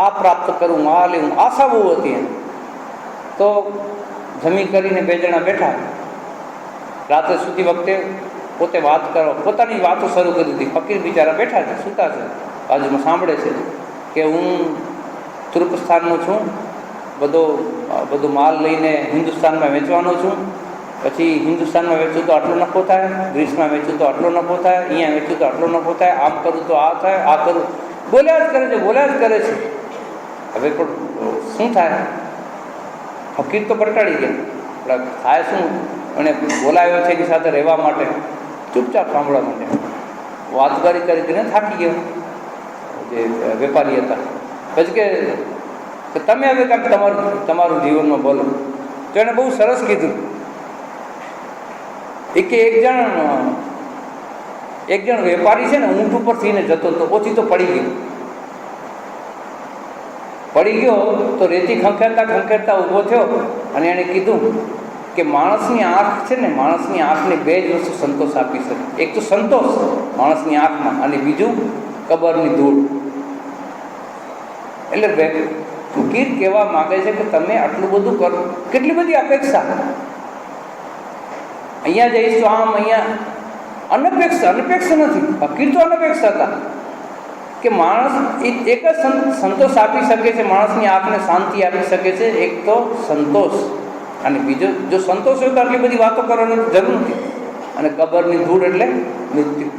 આ પ્રાપ્ત કરવું, આ લેવું, આશા બહુ હતી એને. તો જમી કરીને બે જણા બેઠા, રાત્રે સુધી વખતે પોતે વાત કરો, પોતાની વાતો શરૂ કરી દીધી. ફકીર બિચારા બેઠા છે, સૂતા છે, બાજુમાં સાંભળે છે કે હું તુર્કસ્તાનનો છું, બધો માલ લઈને હિન્દુસ્તાનમાં વેચવાનો છું. પછી હિન્દુસ્તાનમાં વેચું તો આટલો નફો થાય, ગ્રીસમાં વેચું તો આટલો નફો થાય, અહીંયા વેચું તો આટલો નફો થાય, આમ કરું તો આ થાય, આ કરું, બોલ્યા જ કરે છે, બોલ્યા જ કરે છે. હવે પણ શું થાય? ફકીર તો કંટાળી ગયા. થાય શું? અને બોલાવ્યો છે એની સાથે રહેવા માટે, ચૂપચાપ સાંભળવા માટે વાત કરીને થાકી ગયો જે વેપારી હતા. પછી કે તમે હવે કાંઈક તમારું જીવનમાં બોલો. તો એણે બહુ સરસ કીધું. એક જણ વેપારી છે ને, ઊંટ ઉપર થઈને જતો હતો, ઓછી તો પડી ગયો તો રેતી ખંખેરતા ઊભો થયો અને એણે કીધું કે માણસની આંખ છે ને, માણસની આંખને બે જ વસ્તુ સંતોષ આપી શકે. એક તો સંતોષ માણસની આંખમાં, અને બીજું કબરની ધૂળ. એટલે ફકીર કહેવા માંગે છે કે તમે આટલું બધું કરો, કેટલી બધી અપેક્ષા, અહીંયા જઈશ તો આમ, અહીંયા અનપેક્ષ નથી. ફકીર તો અનપેક્ષ હતા કે માણસ એક જ સંતોષ આપી શકે છે, માણસની આંખને શાંતિ આપી શકે છે, એક તો સંતોષ, અને બીજો જો સંતોષ હોય તો આટલી બધી વાતો કરવાની જરૂર નથી. અને કબરની ધૂળ એટલે મૃત્યુ.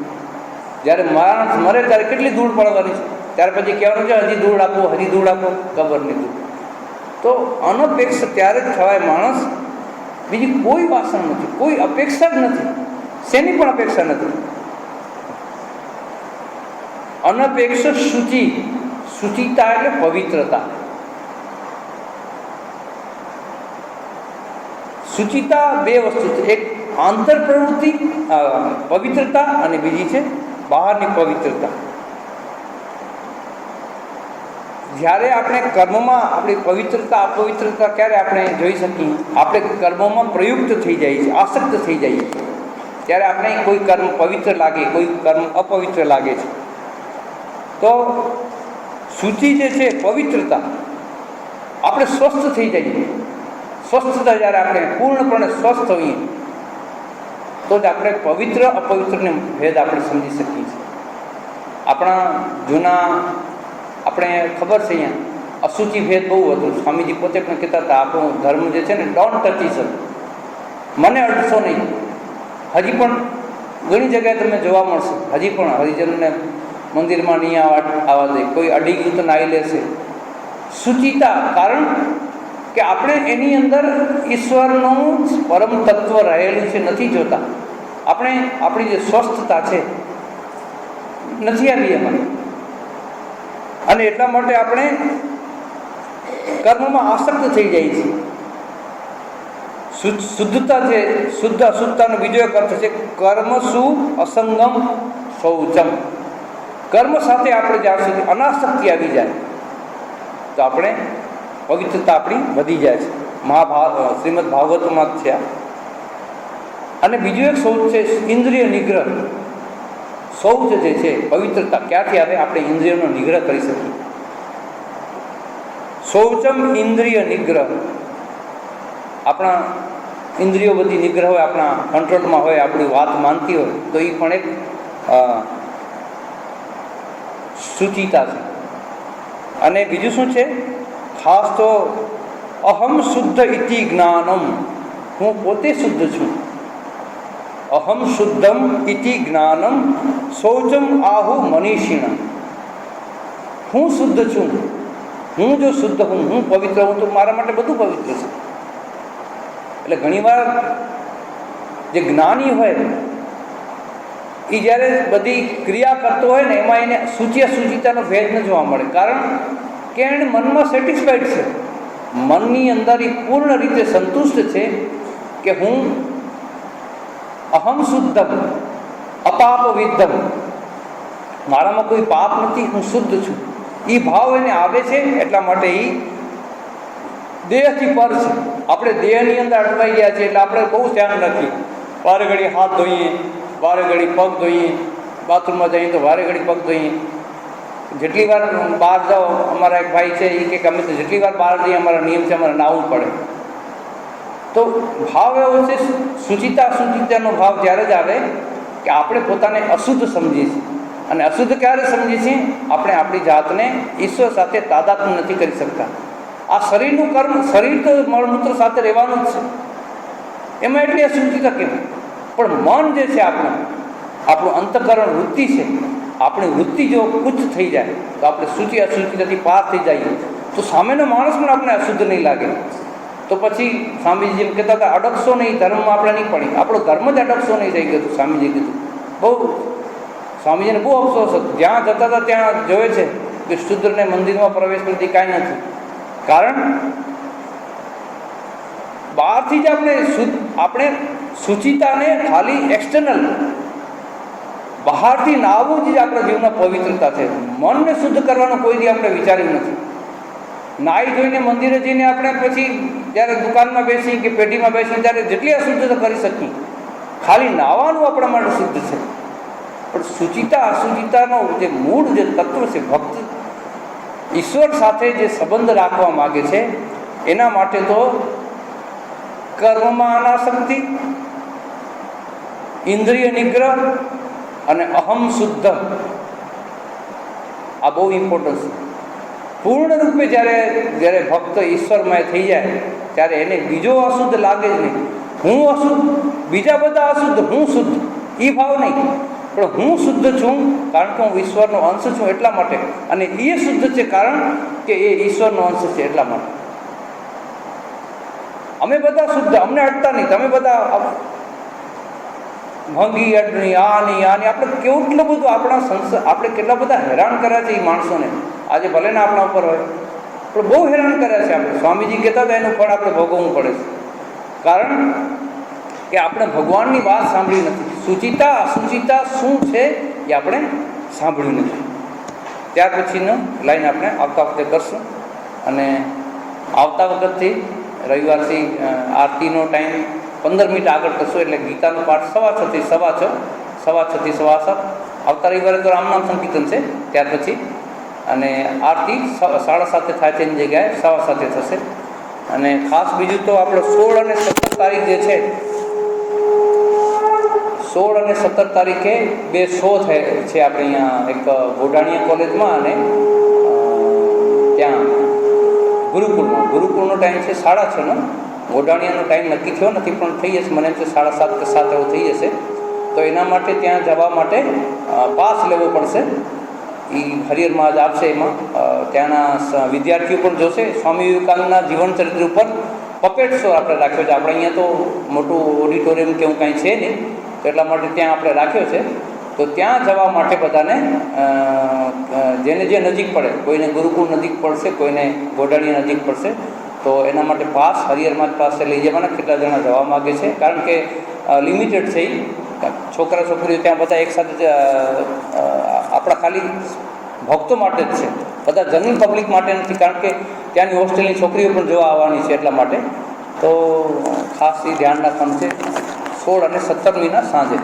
જ્યારે માણસ મરે ત્યારે કેટલી ધૂળ પડવાની છે, ત્યાર પછી કહેવાનું છે હજી ધૂળ આપો, કબરની ધૂળ. તો અનપેક્ષ ત્યારે જ થવાય માણસ. બીજી કોઈ વાસણ નથી, કોઈ અપેક્ષા જ નથી, શેની પણ અપેક્ષા નથી. અનપેક્ષ શુચિતા એટલે પવિત્રતા. શુચિતા બે વસ્તુ છે, એક આંતર પ્રવૃત્તિ પવિત્રતા, અને બીજી છે બહારની પવિત્રતા. જ્યારે આપણે કર્મમાં આપણી પવિત્રતા અપવિત્રતા ક્યારે આપણે જોઈ શકીએ? આપણે કર્મોમાં પ્રયુક્ત થઈ જઈએ છીએ, આસક્ત થઈ જઈએ છીએ, ત્યારે આપણે કોઈ કર્મ પવિત્ર લાગે, કોઈ કર્મ અપવિત્ર લાગે છે. તો શુચિ જે છે, પવિત્રતા, આપણે સ્વસ્થ થઈ જઈએ. સ્વસ્થતા જ્યારે આપણે પૂર્ણપણે સ્વસ્થ હોઈએ તો જ આપણે પવિત્ર અપવિત્રને ભેદ આપણે સમજી શકીએ છીએ. આપણા જૂના આપણે ખબર છે, અહીંયા અશુચિ ભેદ બહુ હતું. સ્વામીજી પોતે પણ કહેતા હતા, આપણું ધર્મ જે છે ને, ડોન્ટ ટચ ઇચ, મને અડશો નહીં. હજી પણ ઘણી જગ્યાએ તમને જોવા મળશે, હજી પણ હરિજનોને મંદિરમાં નહીં આવવા દે, કોઈ અડી ગયું તો નાહી લેશે. શુચિતા, કારણ કે આપણે એની અંદર ઈશ્વરનું પરમ તત્વ રહેલું છે નથી જોતા. આપણે આપણી જે સ્વસ્થતા છે નથી આવી એમાં, અને એટલા માટે આપણે કર્મમાં આસક્ત થઈ જાય છે. શુદ્ધતા છે, શુદ્ધ અશુદ્ધતાનો બીજો એક અર્થ છે કર્મસુ અસંગમ શૌચમ. કર્મ સાથે આપણે જ્યાં સુધી અનાસક્તિ આવી જાય તો આપણે પવિત્રતા આપણી વધી જાય છે. શ્રીમદ ભાગવતમાં જ છે. અને બીજું એક શૌચ છે ઇન્દ્રિય નિગ્રહ. શૌચ જે છે પવિત્રતા ક્યાંથી આવે? આપણે ઇન્દ્રિયોનો નિગ્રહ કરી શકીએ. શૌચમ ઇન્દ્રિય નિગ્રહ, આપણા ઇન્દ્રિયો બધી નિગ્રહ હોય, આપણા કંટ્રોલમાં હોય, આપણી વાત માનતી હોય તો એ પણ એક શુચિતા છે. અને બીજું શું છે? ખાસ તો અહમ શુદ્ધ ઇતિ જ્ઞાનમ, હું પોતે શુદ્ધ છું. અહમ શુદ્ધમ ઇતિ જ્ઞાનમ શૌચમ આહુ મનીષિણ, હું શુદ્ધ છું. હું જો શુદ્ધ હું, હું પવિત્ર હું, તો મારા માટે બધું પવિત્ર છે. એટલે ઘણીવાર જે જ્ઞાની હોય એ જ્યારે બધી ક્રિયા કરતો હોય ને એમાં એને શુચિ અશુચિતાનો ભેદ ન જોવા મળે, કારણ કે એને મનમાં સેટિસ્ફાઈડ છે, મનની અંદર એ પૂર્ણ રીતે સંતુષ્ટ છે કે હું અહમ શુદ્ધમ અપાપ વિદ્ધમ, મારામાં કોઈ પાપ નથી, હું શુદ્ધ છું. એ ભાવ એને આવે છે એટલા માટે એ દેહથી પર છે. આપણે દેહની અંદર અટવાઈ ગયા છે એટલે આપણે બહુ ધ્યાન રાખીએ, વારે ઘડી હાથ ધોઈએ, વારે ઘડી પગ ધોઈએ, બાથરૂમમાં જઈએ તો વારે ઘડી પગ ધોઈએ. જેટલી વાર બહાર જાઓ, અમારા એક ભાઈ છે એ કે અમે તો જેટલી વાર બહાર જઈએ અમારા નિયમ છે અમારે નાહવું પડે. તો ભાવ એવો છે, શુચિતા અશુચિતાનો ભાવ ત્યારે જ આવે કે આપણે પોતાને અશુદ્ધ સમજીએ છીએ. અને અશુદ્ધ ક્યારે સમજીએ છીએ? આપણે આપણી જાતને ઈશ્વર સાથે તાદાત્મ્ય નથી કરી શકતા. આ શરીરનું કર્મ, શરીર તો મળમૂત્ર સાથે રહેવાનું જ છે, એમાં એટલી અશુદ્ધતા કેમ? પણ મન જે છે આપણું અંતઃકરણ વૃત્તિ છે, આપણી વૃત્તિ જો ઉચ્ચ થઈ જાય તો આપણે શુચિ અશુચિતાથી પાર થઈ જઈએ તો સામેનો માણસ પણ આપણે અશુદ્ધ નહીં લાગે. તો પછી સ્વામીજી જેમ કહેતા હતા, અડકશો નહીં, ધર્મમાં આપણે નહીં પડી. આપણો ધર્મ જ અડકશો નહીં થઈ ગયો. સ્વામીજી કીધું, બહુ સ્વામીજીને બહુ અફસોસ હતો. જ્યાં જતા હતા ત્યાં જોવે છે કે શુદ્રને મંદિરમાં પ્રવેશ નથી, કાંઈ નથી. કારણ બહારથી જ આપણે શુચિતાને ખાલી એક્સટર્નલ બહારથી નાવું જ આપણા જીવનમાં પવિત્રતા છે. મનને શુદ્ધ કરવાનું કોઈ દી આપણે વિચાર્યું નથી. નાહી ધોઈને મંદિરે જઈને આપણે પછી જ્યારે દુકાનમાં બેસી કે પેઢીમાં બેસી ત્યારે જેટલી અશુદ્ધતા કરી શકીએ, ખાલી નાહવાનું આપણા માટે શુદ્ધ છે. પણ શુચિતા અશુચિતાનો જે મૂળ જે તત્વ છે, ભક્ત ઈશ્વર સાથે જે સંબંધ રાખવા માગે છે, એના માટે તો કર્મમાં અનાસક્તિ, ઇન્દ્રિય નિગ્રહ અને અહમ શુદ્ધ, આ બહુ ઇમ્પોર્ટન્ટ છે. પૂર્ણ રૂપે જ્યારે ભક્ત ઈશ્વરમય થઈ જાય ત્યારે એને બીજો અશુદ્ધ લાગે જ નહીં. હું અશુદ્ધ, બીજા બધા અશુદ્ધ, હું શુદ્ધ, એ ભાવ નહીં. પણ હું શુદ્ધ છું કારણ કે હું ઈશ્વરનો અંશ છું એટલા માટે, અને એ શુદ્ધ છે કારણ કે એ ઈશ્વરનો અંશ છે એટલા માટે. અમે બધા શુદ્ધ, અમને અડતા નહીં. તમે બધા ભંગી અડણી, આની આપણે કેટલું બધું આપણે કેટલા બધા હેરાન કર્યા છે એ માણસોને. આજે ભલે ને આપણા ઉપર હોય પણ બહુ હેરાન કર્યા છે આપણે. સ્વામીજી કહેતા હતા એનું ફળ આપણે ભોગવવું પડે છે, કારણ કે આપણે ભગવાનની વાત સાંભળી નથી. શુચિતા અશુચિતા શું છે એ આપણે સાંભળ્યું નથી. ત્યાર પછીનો લાઈન આપણે આવતા વખતે કરશું. અને આવતા વખતથી રવિવારથી આરતીનો ટાઈમ 15 મિનિટ આગળ કરશું, એટલે ગીતાનો પાઠ 6:30 થી 7:30. આવતા રવિવારે તો રામનામ સંકીર્તન છે ત્યાર પછી, અને આરતી 7:30 થાય છે એની જગ્યાએ 7:15 થશે. અને ખાસ બીજું તો આપણે 16 અને 17 તારીખ જે છે, 16 અને 17 તારીખે 2 શો થાય છે આપણે અહીંયા એક ગોડાણીયા કોલેજમાં અને ત્યાં ગુરુકુળનો ટાઈમ છે 6:30નો. ગોડાણીયાનો ટાઈમ નક્કી થયો નથી પણ થઈ જશે, મને એમ છે 7:30 કે 7 એવો થઈ જશે. તો એના માટે ત્યાં જવા માટે પાસ લેવો પડશે. એ હરિહરમાં જ આપશે. એમાં ત્યાંના વિદ્યાર્થીઓ પણ જોશે. સ્વામી વિવેકાનંદના જીવન ચરિત્ર ઉપર પપેટ શો આપણે રાખ્યો છે. આપણે અહીંયા તો મોટું ઓડિટોરિયમ કે એવું કાંઈ છે નહીં, તો એટલા માટે ત્યાં આપણે રાખ્યો છે. તો ત્યાં જવા માટે બધાને જેને જે નજીક પડે, કોઈને ગુરુકુળ નજીક પડશે, કોઈને ગોડાણીયા નજીક પડશે, તો એના માટે પાસ હરિહરમાં જ પાસે લઈ જવાના. કેટલા જણા જવા માગે છે, કારણ કે લિમિટેડ છે. છોકરા છોકરીઓ ત્યાં બધા એકસાથે આપણા ખાલી ભક્તો માટે જ છે, બધા જનરલ પબ્લિક માટે નથી, કારણ કે ત્યાંની હોસ્ટેલની છોકરીઓ પણ જોવા આવવાની છે એટલા માટે. તો ખાસ એ ધ્યાન રાખવાનું છે. 16 અને 17મીના સાંજે